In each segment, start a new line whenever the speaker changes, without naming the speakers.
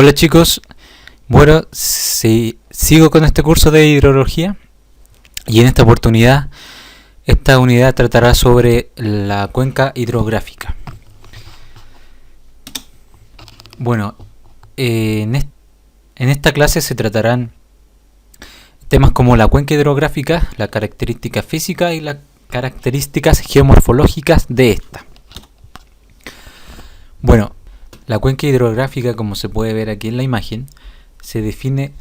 Hola chicos, bueno, sigo con este curso de hidrología y en esta oportunidad esta unidad tratará sobre la cuenca hidrográfica. Bueno, en esta clase se tratarán temas como la cuenca hidrográfica, la característica física y las características geomorfológicas de esta. Bueno, la cuenca hidrográfica, como se puede ver aquí en la imagen, se define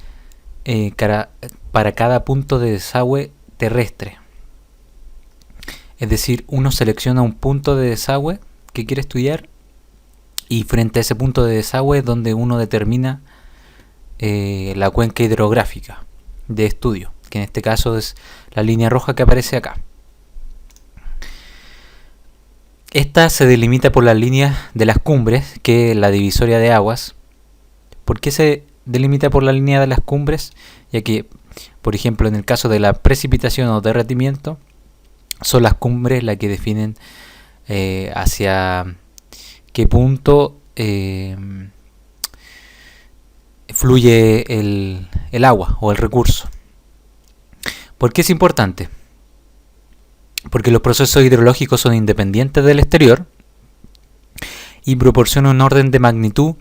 para cada punto de desagüe terrestre. Es decir, uno selecciona un punto de desagüe que quiere estudiar y frente a ese punto de desagüe es donde uno determina la cuenca hidrográfica de estudio, que en este caso es la línea roja que aparece acá. Esta se delimita por las líneas de las cumbres, que es la divisoria de aguas. ¿Por qué se delimita por la línea de las cumbres? Ya que, por ejemplo, en el caso de la precipitación o derretimiento, son las cumbres las que definen hacia qué punto fluye el agua o el recurso. ¿Por qué es importante? Porque los procesos hidrológicos son independientes del exterior y proporcionan un orden de magnitud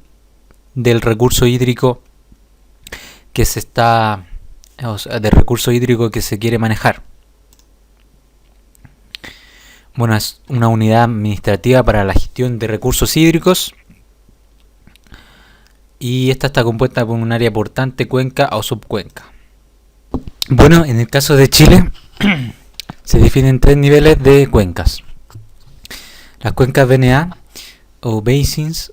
del recurso hídrico que del recurso hídrico que se quiere manejar. Bueno, es una unidad administrativa para la gestión de recursos hídricos y esta está compuesta por un área portante, cuenca o subcuenca. Bueno, en el caso de Chile se definen tres niveles de cuencas. Las cuencas BNA o basins,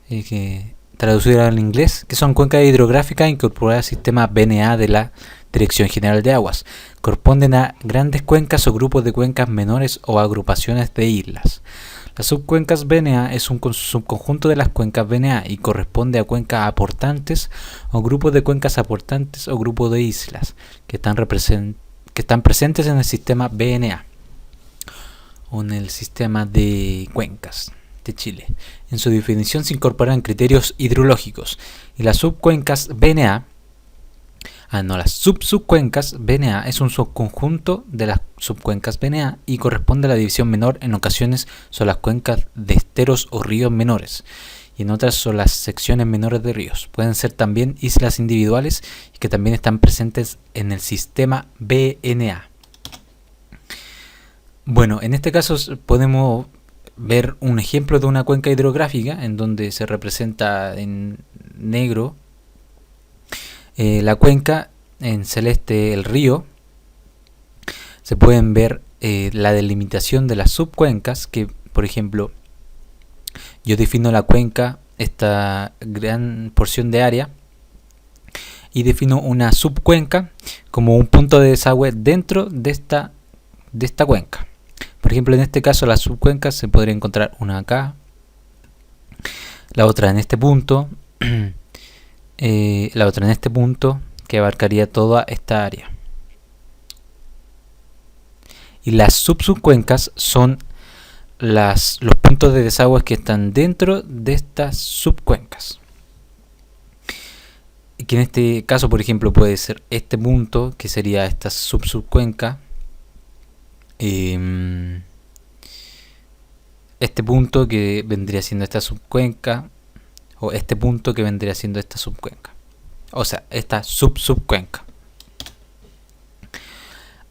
que traducidas al inglés, que son cuencas hidrográficas incorporadas al sistema BNA de la Dirección General de Aguas. Corresponden a grandes cuencas o grupos de cuencas menores o agrupaciones de islas. Las subcuencas BNA es un subconjunto de las cuencas BNA y corresponde a cuencas aportantes o grupos de cuencas aportantes o grupos de islas que están presentes en el sistema BNA o en el sistema de cuencas de Chile. En su definición se incorporan criterios hidrológicos y las subcuencas BNA, las subcuencas BNA es un subconjunto de las subcuencas BNA y corresponde a la división menor. En ocasiones son las cuencas de esteros o ríos menores y en otras son las secciones menores de ríos. Pueden ser también islas individuales y que también están presentes en el sistema BNA. Bueno, en este caso podemos ver un ejemplo de una cuenca hidrográfica en donde se representa en negro la cuenca, en celeste el río. Se pueden ver la delimitación de las subcuencas, que por ejemplo yo defino la cuenca, esta gran porción de área, y defino una subcuenca como un punto de desagüe dentro de esta cuenca. Por ejemplo, en este caso las subcuencas se podría encontrar una acá, la otra en este punto, la otra en este punto, que abarcaría toda esta área. Y las subcuencas son los puntos de desagüe que están dentro de estas subcuencas. Y que en este caso, por ejemplo, puede ser este punto, que sería esta subcuenca. Este punto que vendría siendo esta subcuenca, o este punto que vendría siendo esta subcuenca, o sea, esta subcuenca.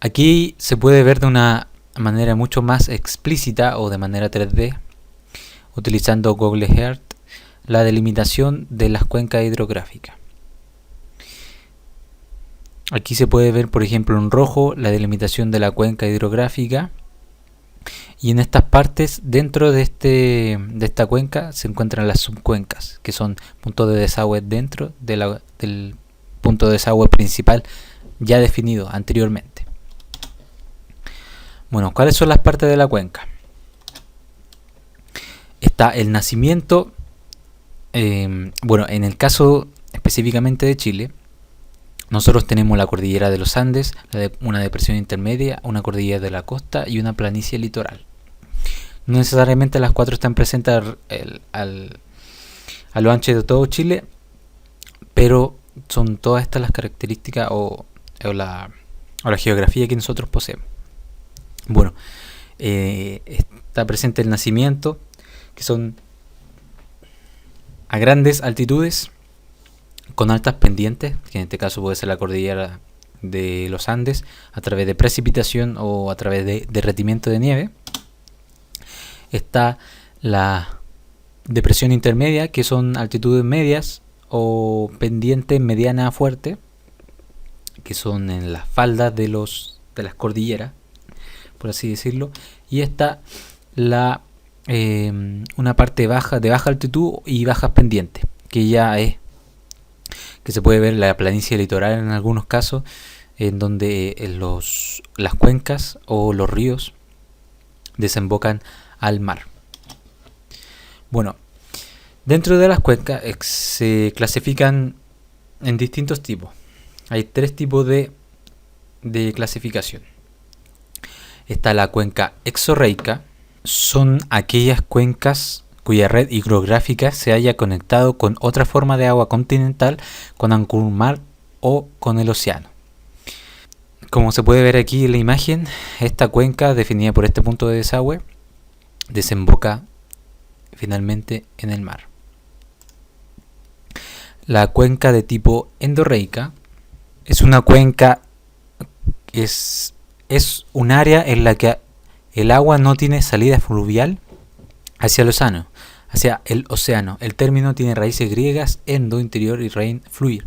Aquí se puede ver de una manera mucho más explícita o de manera 3D, utilizando Google Earth, la delimitación de las cuencas hidrográficas. Aquí se puede ver, por ejemplo, en rojo la delimitación de la cuenca hidrográfica, y en estas partes dentro de esta cuenca se encuentran las subcuencas, que son puntos de desagüe dentro del punto de desagüe principal ya definido anteriormente. Bueno, ¿cuáles son las partes de la cuenca? Está el nacimiento. Bueno, en el caso específicamente de Chile, nosotros tenemos la cordillera de los Andes, una depresión intermedia, una cordillera de la costa y una planicie litoral. No necesariamente las cuatro están presentes a lo ancho de todo Chile, pero son todas estas las características o la geografía que nosotros poseemos. Bueno, está presente el nacimiento, que son a grandes altitudes con altas pendientes, que en este caso puede ser la cordillera de los Andes, a través de precipitación o a través de derretimiento de nieve. Está la depresión intermedia, que son altitudes medias o pendientes mediana a fuerte, que son en las faldas de las cordilleras, por así decirlo. Y está una parte baja, de baja altitud y bajas pendientes, que ya es que se puede ver la planicie litoral en algunos casos, en donde las cuencas o los ríos desembocan al mar. Bueno, dentro de las cuencas se clasifican en distintos tipos. Hay 3 tipos de clasificación. Está la cuenca exorreica. Son aquellas cuencas cuya red hidrográfica se haya conectado con otra forma de agua continental, con algún mar o con el océano. Como se puede ver aquí en la imagen, esta cuenca, definida por este punto de desagüe, desemboca finalmente en el mar. La cuenca de tipo endorreica es una cuenca, es un área en la que el agua no tiene salida fluvial hacia el océano. El término tiene raíces griegas, endo, interior, y rein, fluir.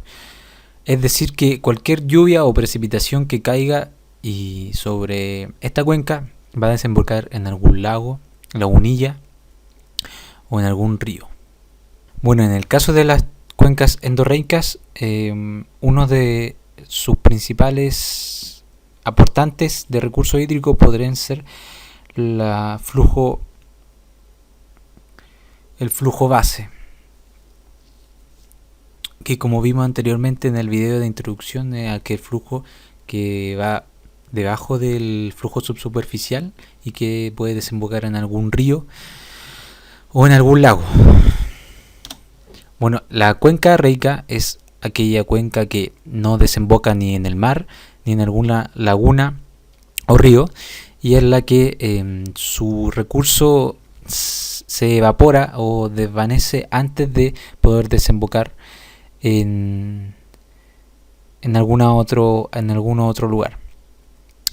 Es decir, que cualquier lluvia o precipitación que caiga y sobre esta cuenca va a desembocar en algún lago, lagunilla o en algún río. Bueno, en el caso de las cuencas endorreicas, uno de sus principales aportantes de recurso hídrico podrían ser el flujo base, que como vimos anteriormente en el video de introducción, es aquel flujo que va debajo del flujo subsuperficial y que puede desembocar en algún río o en algún lago. Bueno, la cuenca reica es aquella cuenca que no desemboca ni en el mar ni en alguna laguna o río, y es la que su recurso se evapora o desvanece antes de poder desembocar en algún otro lugar.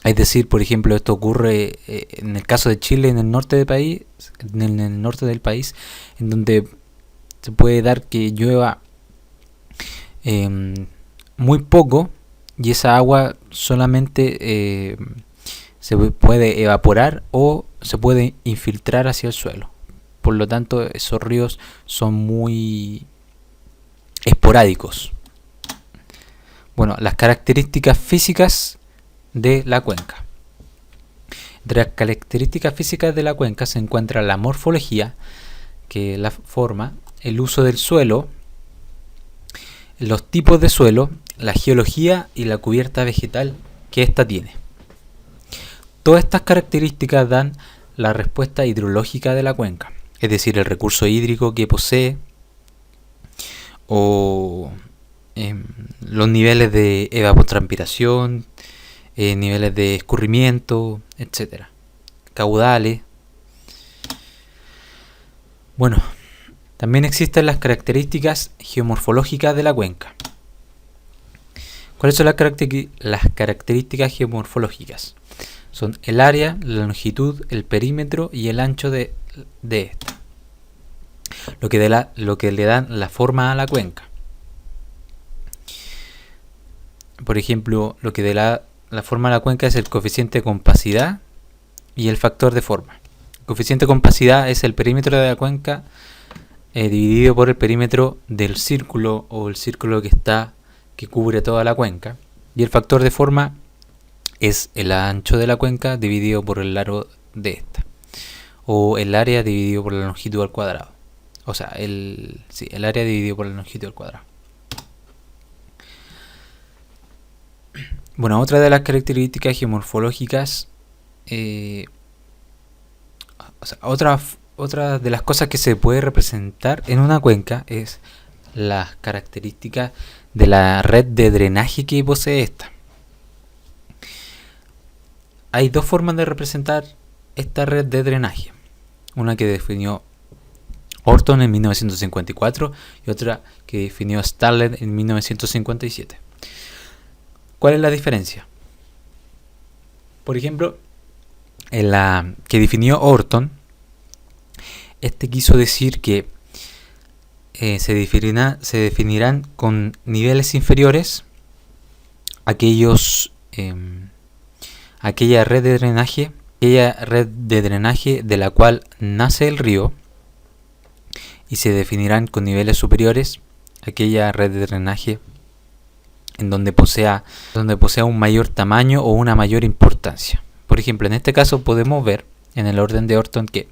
Es decir, por ejemplo, esto ocurre en el caso de Chile, en el norte del país, en donde se puede dar que llueva muy poco y esa agua solamente se puede evaporar o se puede infiltrar hacia el suelo. Por lo tanto, esos ríos son muy esporádicos. Bueno, las características físicas de la cuenca. Entre las características físicas de la cuenca se encuentra la morfología, que la forma, el uso del suelo, los tipos de suelo, la geología y la cubierta vegetal que ésta tiene. Todas estas características dan la respuesta hidrológica de la cuenca, es decir, el recurso hídrico que posee o los niveles de evapotranspiración, niveles de escurrimiento, etcétera, caudales. Bueno, también existen las características geomorfológicas de la cuenca. ¿Cuáles son las características geomorfológicas? Son el área, la longitud, el perímetro y el ancho de esta, lo que le dan la forma a la cuenca. Por ejemplo, lo que da la forma a la cuenca es el coeficiente de compacidad y el factor de forma. El coeficiente de compacidad es el perímetro de la cuenca dividido por el perímetro del círculo o el círculo que cubre toda la cuenca, y el factor de forma es el ancho de la cuenca dividido por el largo de esta, o el área dividido por la longitud al cuadrado. O sea, el área dividido por la longitud al cuadrado. Bueno, otra de las características geomorfológicas, otra de las cosas que se puede representar en una cuenca es las características de la red de drenaje que posee esta. Hay dos formas de representar esta red de drenaje. Una que definió Orton en 1954 y otra que definió Starlet en 1957. ¿Cuál es la diferencia? Por ejemplo, en la que definió Orton, este quiso decir que se definirán con niveles inferiores aquella red de drenaje de la cual nace el río, y se definirán con niveles superiores aquella red de drenaje en donde posea un mayor tamaño o una mayor importancia. Por ejemplo, en este caso podemos ver en el orden de Orton que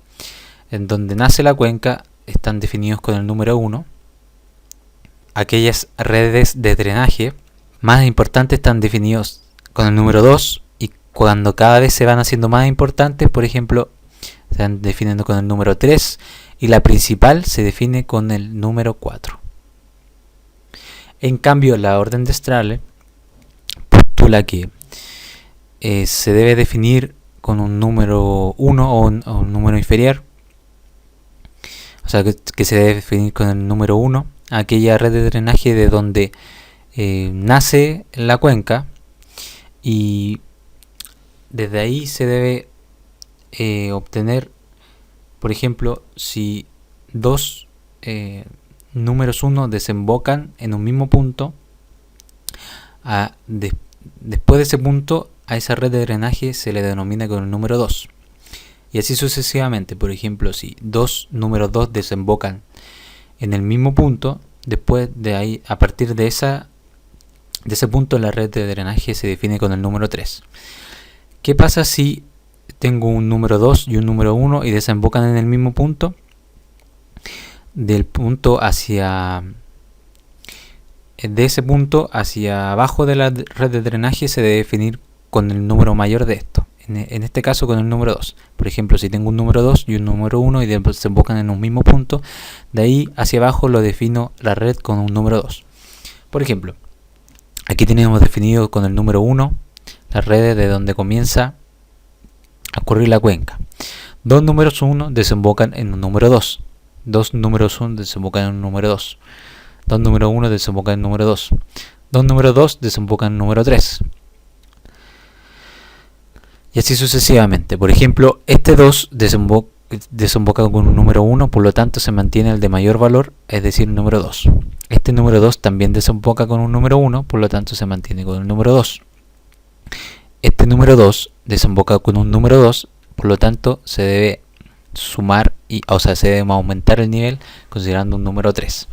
en donde nace la cuenca están definidos con el número 1. Aquellas redes de drenaje más importantes están definidos con el número 2, y cuando cada vez se van haciendo más importantes, por ejemplo, se están definiendo con el número 3, y la principal se define con el número 4. En cambio, la orden de Strahler postula que se debe definir con un número 1 o un número inferior. O sea, que se debe definir con el número 1 aquella red de drenaje de donde nace la cuenca, y desde ahí se debe obtener, por ejemplo, si dos números 1 desembocan en un mismo punto, después de ese punto a esa red de drenaje se le denomina con el número 2. Y así sucesivamente. Por ejemplo, si dos números 2 desembocan en el mismo punto, después de ahí, a partir de ese punto, la red de drenaje se define con el número 3. ¿Qué pasa si tengo un número 2 y un número 1 y desembocan en el mismo punto? De ese punto hacia abajo de la red de drenaje se debe definir con el número mayor de esto. En este caso con el número 2. Por ejemplo, si tengo un número 2 y un número 1 y desembocan en un mismo punto, de ahí hacia abajo lo defino la red con un número 2. Por ejemplo, aquí tenemos definido con el número 1 las redes de donde comienza a correr la cuenca. Dos números 1 desembocan en un número 2. Dos números 1 desembocan en un número 2. Dos números 1 desembocan en un número 2. Dos números 2 desembocan en un número 3. Y así sucesivamente. Por ejemplo, este 2 desemboca con un número 1, por lo tanto se mantiene el de mayor valor, es decir, el número 2. Este número 2 también desemboca con un número 1, por lo tanto se mantiene con el número 2. Este número 2 desemboca con un número 2, por lo tanto se debe sumar, se debe aumentar el nivel considerando un número 3.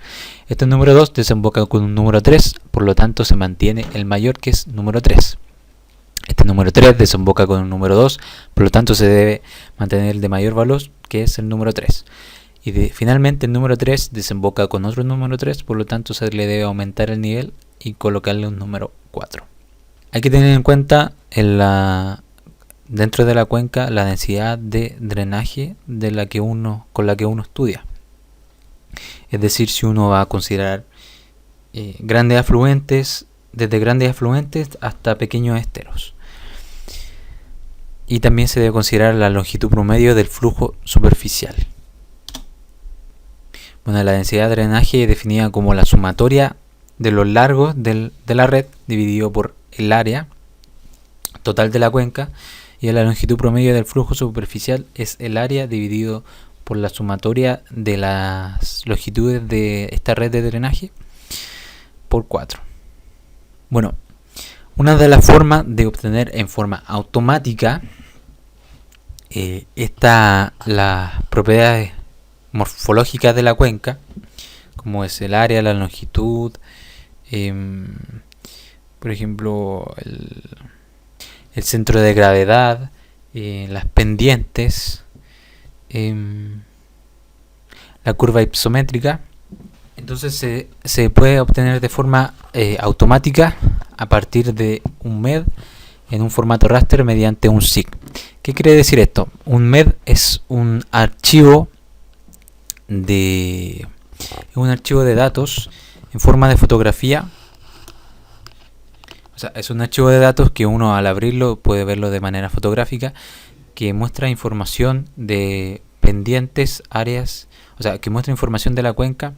Este número 2 desemboca con un número 3, por lo tanto se mantiene el mayor, que es número 3. Este número 3 desemboca con un número 2, por lo tanto se debe mantener el de mayor valor, que es el número 3. Y finalmente el número 3 desemboca con otro número 3, por lo tanto se le debe aumentar el nivel y colocarle un número 4. Hay que tener en cuenta dentro de la cuenca la densidad de drenaje con la que uno estudia. Es decir, si uno va a considerar grandes afluentes, desde grandes afluentes hasta pequeños esteros. Y también se debe considerar la longitud promedio del flujo superficial. Bueno, la densidad de drenaje es definida como la sumatoria de los largos de la red dividido por el área total de la cuenca, y la longitud promedio del flujo superficial es el área dividido por la sumatoria de las longitudes de esta red de drenaje por 4. Bueno, una de las formas de obtener en forma automática las propiedades morfológicas de la cuenca, como es el área, la longitud, por ejemplo el centro de gravedad, las pendientes, la curva isométrica. Entonces se puede obtener de forma automática a partir de un MED en un formato raster mediante un SIG. ¿Qué quiere decir esto? Un MED es un archivo de Es un archivo de datos en forma de fotografía. O sea, es un archivo de datos que uno al abrirlo puede verlo de manera fotográfica, que muestra información de pendientes, áreas, o sea, que muestra información de la cuenca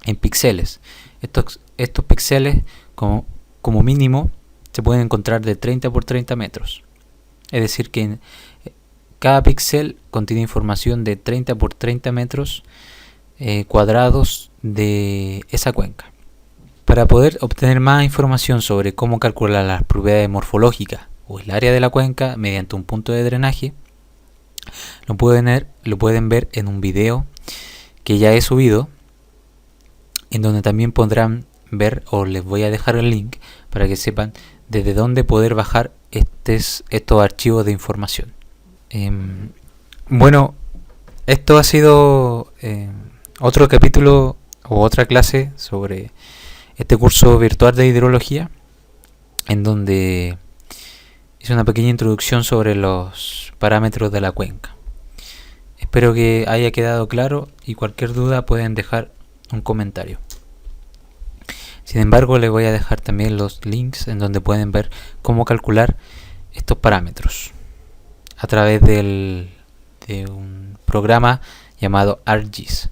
en píxeles. Estos píxeles, como mínimo, se pueden encontrar de 30 por 30 metros. Es decir, que cada píxel contiene información de 30 por 30 metros cuadrados de esa cuenca. Para poder obtener más información sobre cómo calcular las propiedades morfológicas o el área de la cuenca mediante un punto de drenaje, lo pueden ver en un video que ya he subido, en donde también podrán ver, o les voy a dejar el link para que sepan desde dónde poder bajar estos archivos de información. Bueno, esto ha sido otro capítulo o otra clase sobre este curso virtual de hidrología, en donde hice una pequeña introducción sobre los parámetros de la cuenca. Espero que haya quedado claro y cualquier duda pueden dejar un comentario. Sin embargo, les voy a dejar también los links en donde pueden ver cómo calcular estos parámetros a través de un programa llamado ArcGIS.